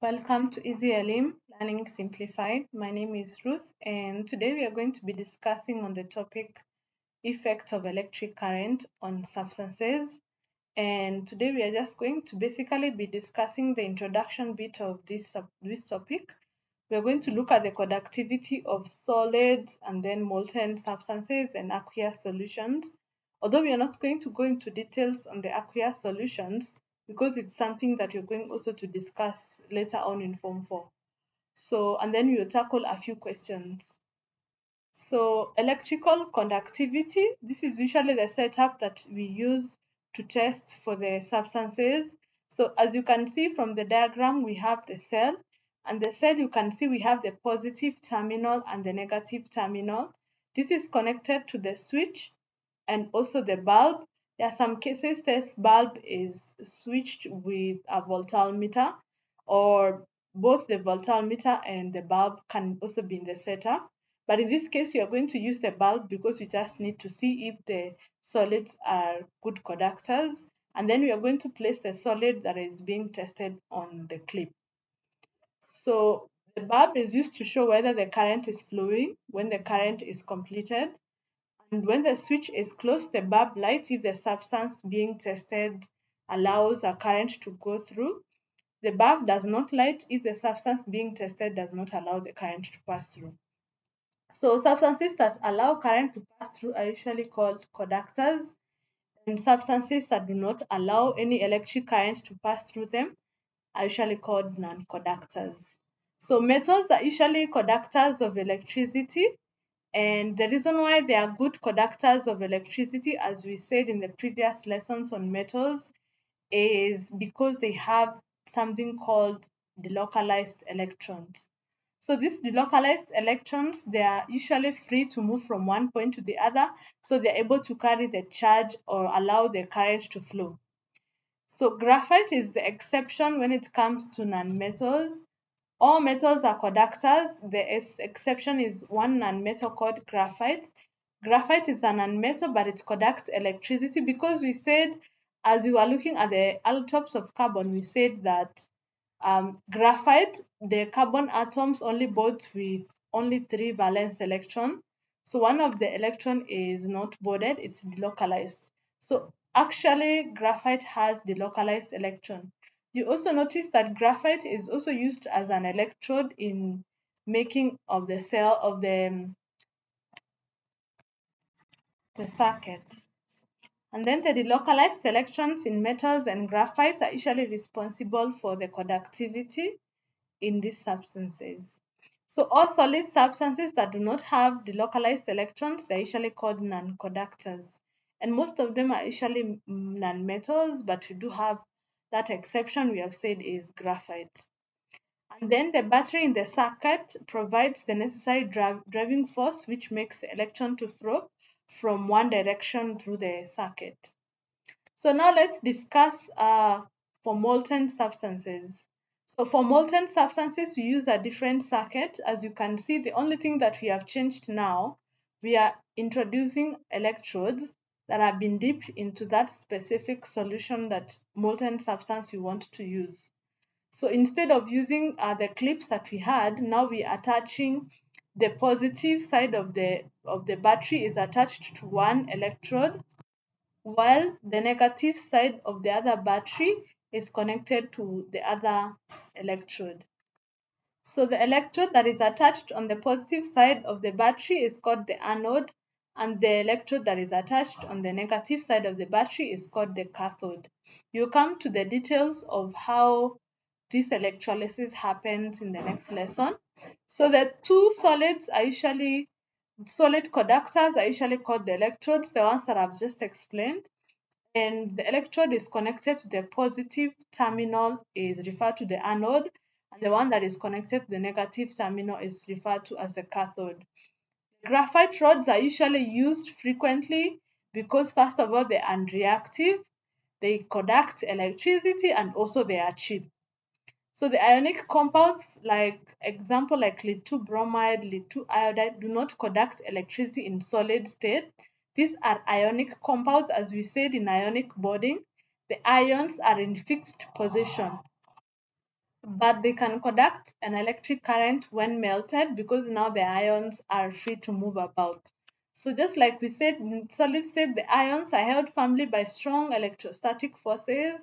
Welcome to Easy Elim Learning Simplified. My name is Ruth, and today we are going to be discussing on the topic effects of electric current on substances. And today we are just going to basically be discussing the introduction bit of this topic. We are going to look at the conductivity of solids and then molten substances and aqueous solutions. Although we are not going to go into details on the aqueous solutions because it's something that you're going also to discuss later on in Form 4. So, and then we'll tackle a few questions. So electrical conductivity, this is usually the setup that we use to test for the substances. So as you can see from the diagram, we have the cell, and the cell you can see we have the positive terminal and the negative terminal. This is connected to the switch and also the bulb. There are some cases this bulb is switched with a voltmeter, or both the voltmeter and the bulb can also be in the setup. But in this case, you are going to use the bulb because you just need to see if the solids are good conductors. And then we are going to place the solid that is being tested on the clip. So the bulb is used to show whether the current is flowing when the current is completed. And when the switch is closed, the bulb lights if the substance being tested allows a current to go through. The bulb does not light if the substance being tested does not allow the current to pass through. So substances that allow current to pass through are usually called conductors, and substances that do not allow any electric current to pass through them are usually called non-conductors. So metals are usually conductors of electricity, and the reason why they are good conductors of electricity, as we said in the previous lessons on metals, is because they have something called delocalized electrons. So these delocalized electrons, they are usually free to move from one point to the other, so they're able to carry the charge or allow the current to flow. So graphite is the exception when it comes to nonmetals. All metals are conductors. The exception is one nonmetal called graphite. Graphite is a nonmetal, but it conducts electricity because we said, as we were looking at the allotopes of carbon, we said that graphite, the carbon atoms only bond with only 3 valence electrons. So one of the electron is not bonded, it's delocalized. So actually graphite has delocalized electron. You also notice that graphite is also used as an electrode in making of the cell of the circuit. And then the delocalized electrons in metals and graphites are usually responsible for the conductivity in these substances. So all solid substances that do not have delocalized electrons, they're usually called non-conductors. And most of them are usually non-metals, but we do have that exception we have said is graphite. And then the battery in the circuit provides the necessary driving force which makes the electron to flow from one direction through the circuit. So now let's discuss for molten substances. So for molten substances, we use a different circuit. As you can see, the only thing that we have changed now, we are introducing electrodes that have been dipped into that specific solution, that molten substance we want to use. So instead of using the clips that we had, now we are attaching the positive side of the battery is attached to one electrode, while the negative side of the other battery is connected to the other electrode. So the electrode that is attached on the positive side of the battery is called the anode, and the electrode that is attached on the negative side of the battery is called the cathode. You come to the details of how this electrolysis happens in the next lesson. So the two solids are usually solid conductors are usually called the electrodes, the ones that I've just explained. And the electrode is connected to the positive terminal is referred to the anode, and the one that is connected to the negative terminal is referred to as the cathode. Graphite rods are usually used frequently because, first of all, they're unreactive, they conduct electricity, and also they are cheap. So the ionic compounds, like example like lead-2 bromide, lead-2 iodide, do not conduct electricity in solid state. These are ionic compounds. As we said in ionic bonding, the ions are in fixed position. but they can conduct an electric current when melted because now the ions are free to move about. So just like we said, in solid state, the ions are held firmly by strong electrostatic forces,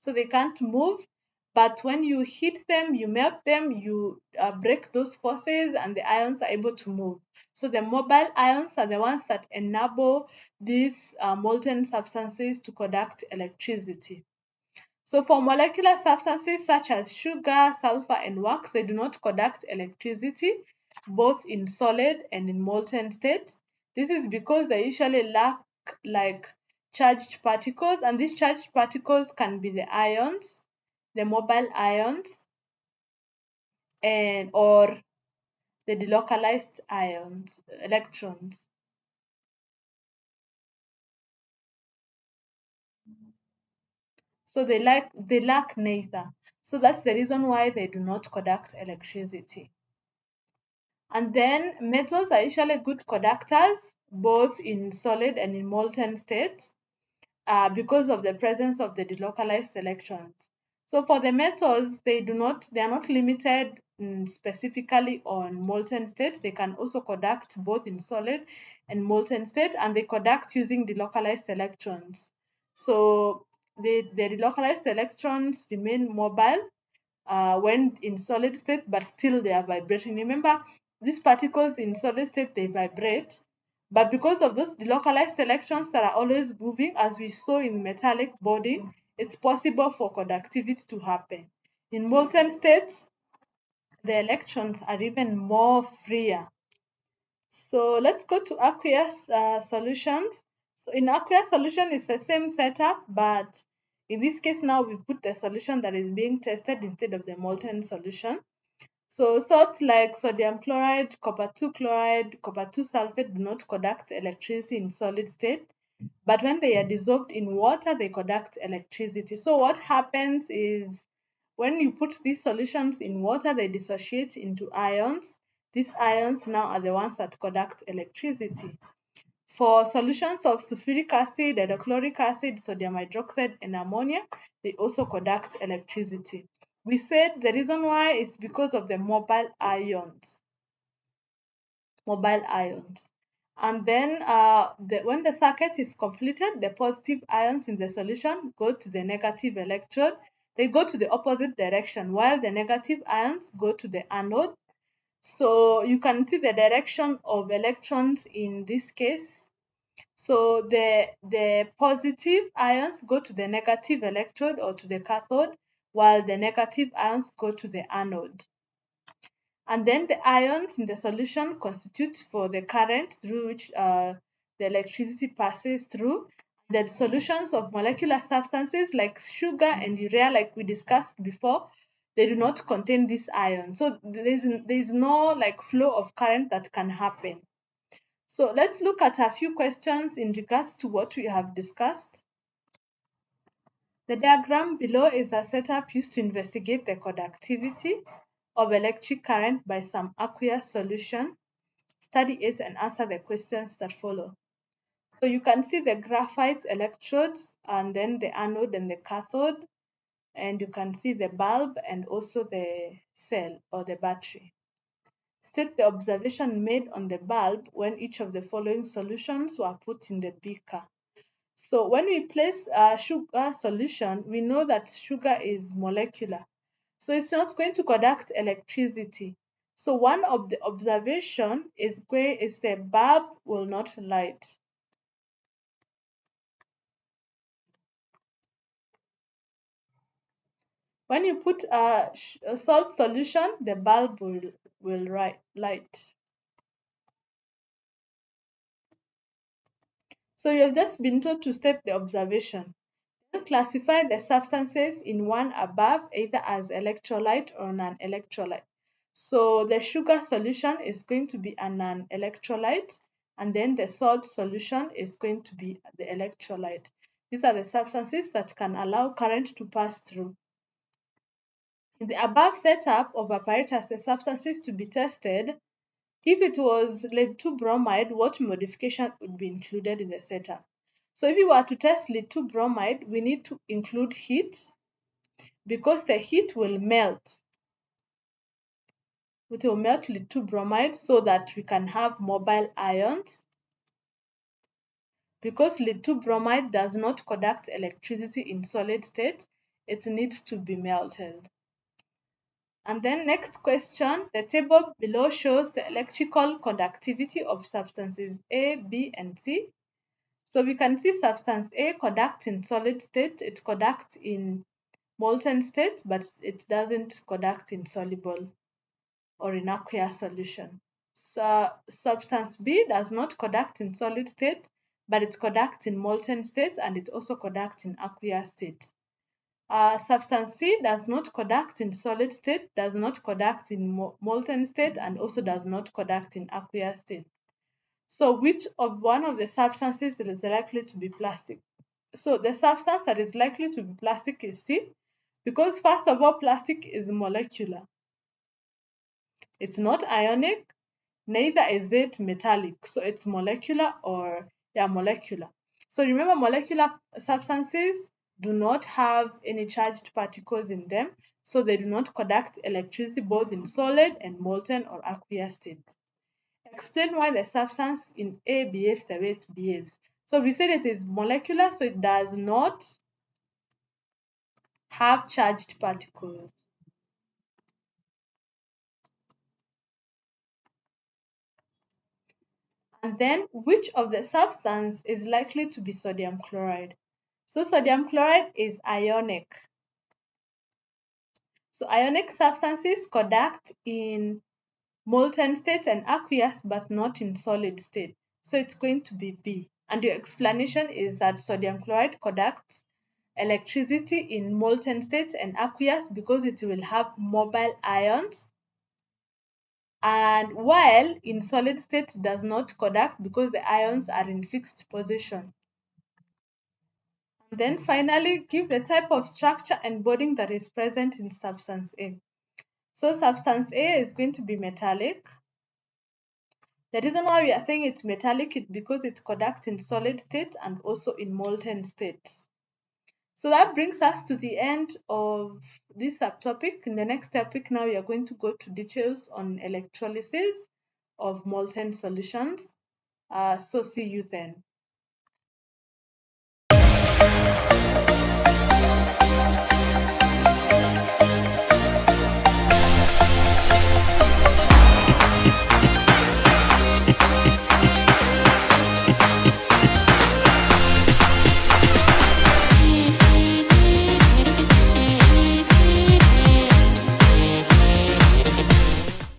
so they can't move. But when you heat them, you melt them, you break those forces, and the ions are able to move. So the mobile ions are the ones that enable these molten substances to conduct electricity. So for molecular substances such as sugar, sulfur, and wax, they do not conduct electricity, both in solid and in molten state. This is because they usually lack like charged particles, and these charged particles can be the ions, the mobile ions, and or the delocalized ions, electrons. So they lack neither. So that's the reason why they do not conduct electricity. And then metals are usually good conductors, both in solid and in molten states, because of the presence of the delocalized electrons. So for the metals, they are not limited specifically on molten state. They can also conduct both in solid and molten state, and they conduct using delocalized electrons. So the delocalized electrons remain mobile when in solid state, but still they are vibrating. Remember, these particles in solid state, they vibrate, but because of those delocalized electrons that are always moving, as we saw in metallic body, it's possible for conductivity to happen. In molten states, the electrons are even more freer. So let's go to aqueous solutions. So in aqueous solution, it's the same setup, but in this case now we put the solution that is being tested instead of the molten solution. So salts like sodium chloride, copper 2 chloride, copper 2 sulfate do not conduct electricity in solid state, but when they are dissolved in water, they conduct electricity. So what happens is when you put these solutions in water, they dissociate into ions. These ions now are the ones that conduct electricity. For solutions of sulfuric acid, hydrochloric acid, sodium hydroxide, and ammonia, they also conduct electricity. We said the reason why is because of the mobile ions. Mobile ions. And then when the circuit is completed, the positive ions in the solution go to the negative electrode. They go to the opposite direction, while the negative ions go to the anode. So you can see the direction of electrons in this case. So the positive ions go to the negative electrode or to the cathode, while the negative ions go to the anode. And then the ions in the solution constitute for the current through which the electricity passes through. The solutions of molecular substances like sugar and urea, like we discussed before, they do not contain these ions. So there is no like flow of current that can happen. So let's look at a few questions in regards to what we have discussed. The diagram below is a setup used to investigate the conductivity of electric current by some aqueous solution. Study it and answer the questions that follow. So you can see the graphite electrodes and then the anode and the cathode, and you can see the bulb and also the cell or the battery. State the observation made on the bulb when each of the following solutions were put in the beaker. So when we place a sugar solution, we know that sugar is molecular. So it's not going to conduct electricity. So one of the observation is the bulb will not light. When you put a salt solution, the bulb will light. So you have just been told to state the observation. Then classify the substances in one above either as electrolyte or non-electrolyte. So the sugar solution is going to be a non-electrolyte, and then the salt solution is going to be the electrolyte. These are the substances that can allow current to pass through. In the above setup of apparatus, the substances to be tested, if it was lead 2 bromide, what modification would be included in the setup? So if we were to test lead 2 bromide, we need to include heat because the heat will melt It will melt lithium bromide so that we can have mobile ions, because lithium bromide does not conduct electricity in solid state. It needs to be melted. And then next question, the table below shows the electrical conductivity of substances A, B, and C. So we can see substance A conducts in solid state, it conducts in molten state, but it doesn't conduct in soluble or in aqueous solution. So substance B does not conduct in solid state, but it conducts in molten state, and it also conducts in aqueous state. Substance C does not conduct in solid state, does not conduct in molten state, and also does not conduct in aqueous state. So which of one of the substances is likely to be plastic? So the substance that is likely to be plastic is C, because first of all, plastic is molecular. It's not ionic, neither is it metallic. So it's molecular, or molecular. So remember, molecular substances do not have any charged particles in them, so they do not conduct electricity both in solid and molten or aqueous state. Explain why the substance in A behaves the way it behaves. So we said it is molecular, so it does not have charged particles. And then, which of the substance is likely to be sodium chloride? So sodium chloride is ionic. So ionic substances conduct in molten state and aqueous, but not in solid state. So it's going to be B. And your explanation is that sodium chloride conducts electricity in molten state and aqueous because it will have mobile ions, and while in solid state it does not conduct because the ions are in fixed position. And then finally, give the type of structure and bonding that is present in substance A. So substance A is going to be metallic. The reason why we are saying it's metallic is because it conducts in solid state and also in molten states. So that brings us to the end of this subtopic. In the next topic now, we are going to go to details on electrolysis of molten solutions. So see you then.